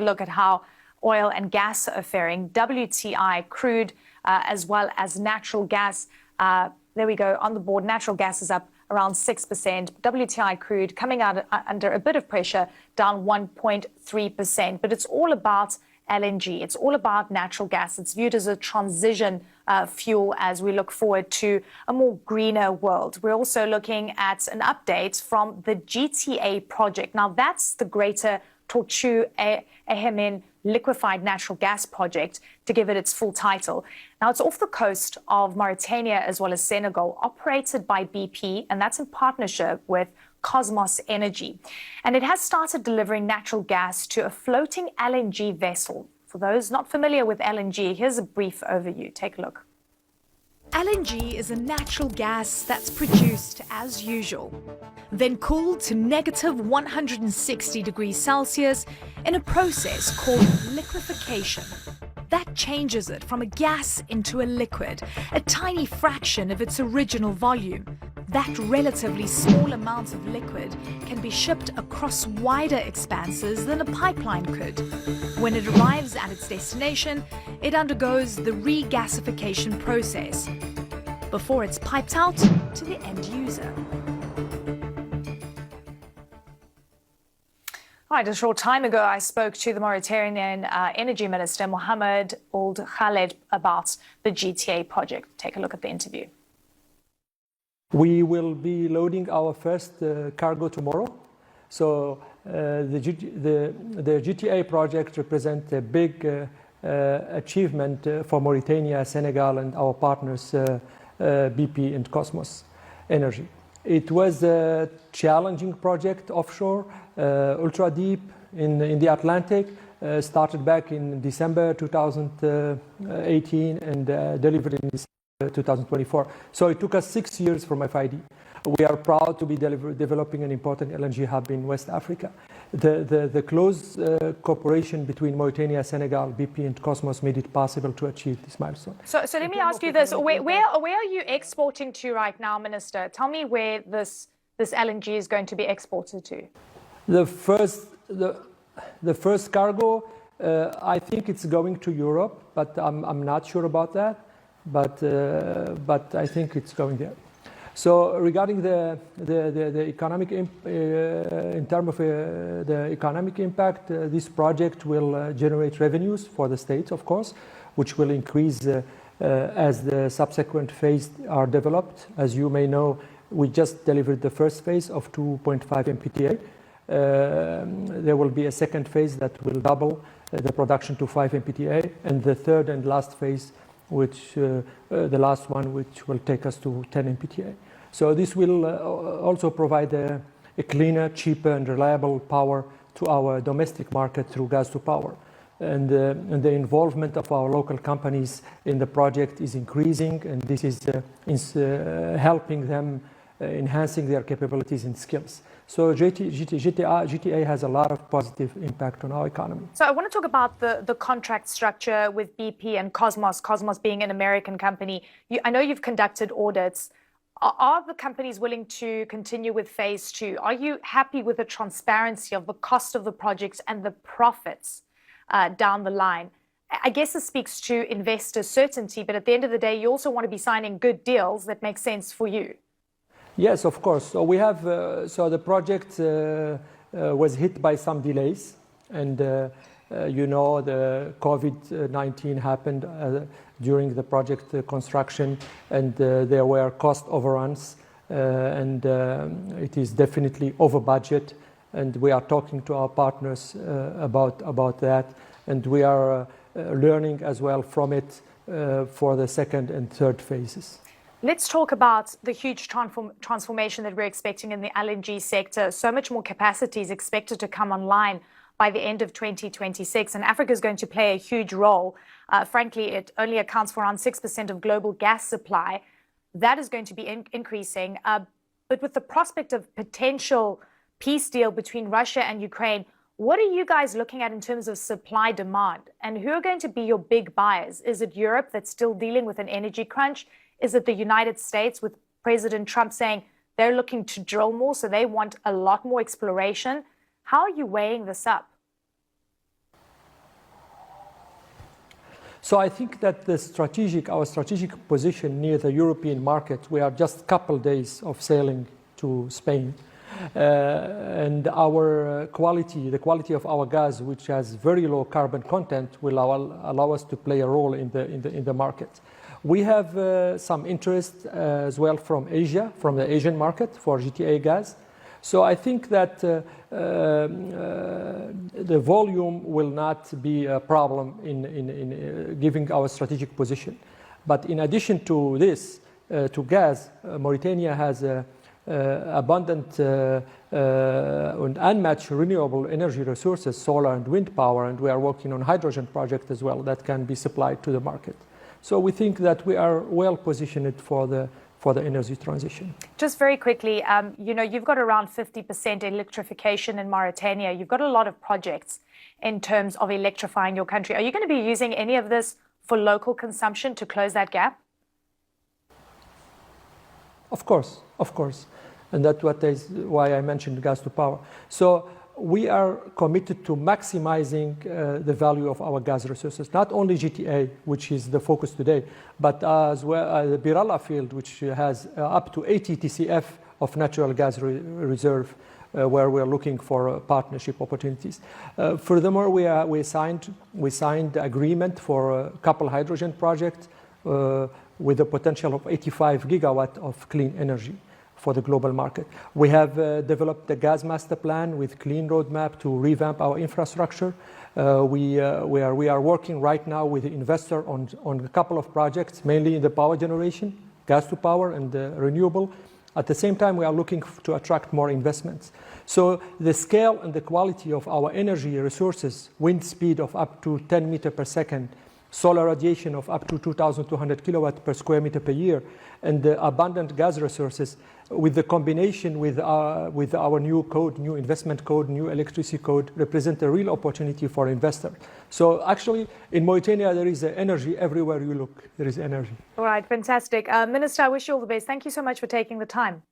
look at how oil and gas are faring. WTI crude as well as natural gas. There we go on the board. Natural gas is up around 6%. WTI crude coming out under a bit of pressure, down 1.3%. But it's all about LNG. It's all about natural gas. It's viewed as a transition fuel as we look forward to a more greener world. We're also looking at an update from the GTA project. Now, that's the Greater Tortue Ahmeyim liquefied natural gas project, to give it its full title. Now, it's off the coast of Mauritania as well as Senegal, operated by BP, and that's in partnership with Cosmos Energy. And it has started delivering natural gas to a floating LNG vessel. For those not familiar with LNG, here's a brief overview. Take a look. LNG is a natural gas that's produced as usual, then cooled to negative 160 degrees Celsius in a process called liquefaction. That changes it from a gas into a liquid, a tiny fraction of its original volume. That relatively small amount of liquid can be shipped across wider expanses than a pipeline could. When it arrives at its destination, it undergoes the regasification process before it's piped out to the end user. All right, a short time ago, I spoke to the Mauritanian Energy Minister, محمد Khaaled, about the GTA project. Take a look at the interview. We will be loading our first cargo tomorrow. So the GTA project represents a big achievement for Mauritania, Senegal, and our partners, BP and Cosmos Energy. It was a challenging project offshore, ultra deep in the Atlantic, started back in December 2018 and delivered in December 2024. So it took us 6 years from FID. We are proud to be developing an important LNG hub in West Africa. The close cooperation between Mauritania, Senegal, BP and Cosmos made it possible to achieve this milestone. So let me ask you this. Where are you exporting to right now, Minister? Tell me where this LNG is going to be exported to. The first cargo, I think it's going to Europe, but I'm not sure about that. But I think it's going there. So regarding the economic in terms of the economic impact, this project will generate revenues for the state, of course, which will increase as the subsequent phase are developed. As you may know, we just delivered the first phase of 2.5 MPTA. There will be a second phase that will double the production to 5 MPTA, and the third and last phase, which the last one, which will take us to 10 MPTA. So this will also provide a cleaner, cheaper, and reliable power to our domestic market through gas to power. And the involvement of our local companies in the project is increasing, and this is helping them enhancing their capabilities and skills. So GTA has a lot of positive impact on our economy. So I want to talk about the contract structure with BP and Cosmos being an American company. I know you've conducted audits. Are the companies willing to continue with phase 2? Are you happy with the transparency of the cost of the projects and the profits down the line? I guess this speaks to investor certainty, but at the end of the day, you also want to be signing good deals that make sense for you. Yes, of course. So we have, so the project was hit by some delays, and you know, the COVID-19 happened during the project construction, and there were cost overruns, and it is definitely over budget, and we are talking to our partners about that, and we are learning as well from it for the second and third phases. Let's talk about the huge transformation that we're expecting in the LNG sector. So much more capacity is expected to come online by the end of 2026, and Africa is going to play a huge role. Frankly, it only accounts for around 6% of global gas supply. That is going to be increasing. But with the prospect of potential peace deal between Russia and Ukraine, what are you guys looking at in terms of supply demand? And who are going to be your big buyers? Is it Europe that's still dealing with an energy crunch? Is it the United States with President Trump saying they're looking to drill more, so they want a lot more exploration? How are you weighing this up? So I think that our strategic position near the European market, we are just a couple days of sailing to Spain. And our the quality of our gas, which has very low carbon content, will allow us to play a role in the market. We have some interest as well from Asia, from the Asian market for GTA gas. So I think that the volume will not be a problem in giving our strategic position. But in addition to this, to gas, Mauritania has abundant and unmatched renewable energy resources, solar and wind power, and we are working on hydrogen project as well that can be supplied to the market. So we think that we are well positioned for the energy transition. Just very quickly, you've got around 50% electrification in Mauritania. You've got a lot of projects in terms of electrifying your country. Are you going to be using any of this for local consumption to close that gap? Of course. And that's why I mentioned gas to power. So we are committed to maximizing the value of our gas resources, not only GTA, which is the focus today, but as well the Biralla field, which has up to 80 TCF of natural gas reserve, where we are looking for partnership opportunities. Furthermore, we signed agreement for a couple hydrogen projects with a potential of 85 gigawatt of clean energy for the global market. We have developed the gas master plan with clean roadmap to revamp our infrastructure. We are working right now with the investor on a couple of projects, mainly in the power generation, gas to power and renewable. At the same time, we are looking to attract more investments. So the scale and the quality of our energy resources, wind speed of up to 10 meters per second, solar radiation of up to 2,200 kilowatt per square meter per year, and the abundant gas resources, with the combination with our new code, new investment code, new electricity code, represent a real opportunity for investors. So actually, in Mauritania, there is energy everywhere you look. There is energy. All right, fantastic. Minister, I wish you all the best. Thank you so much for taking the time.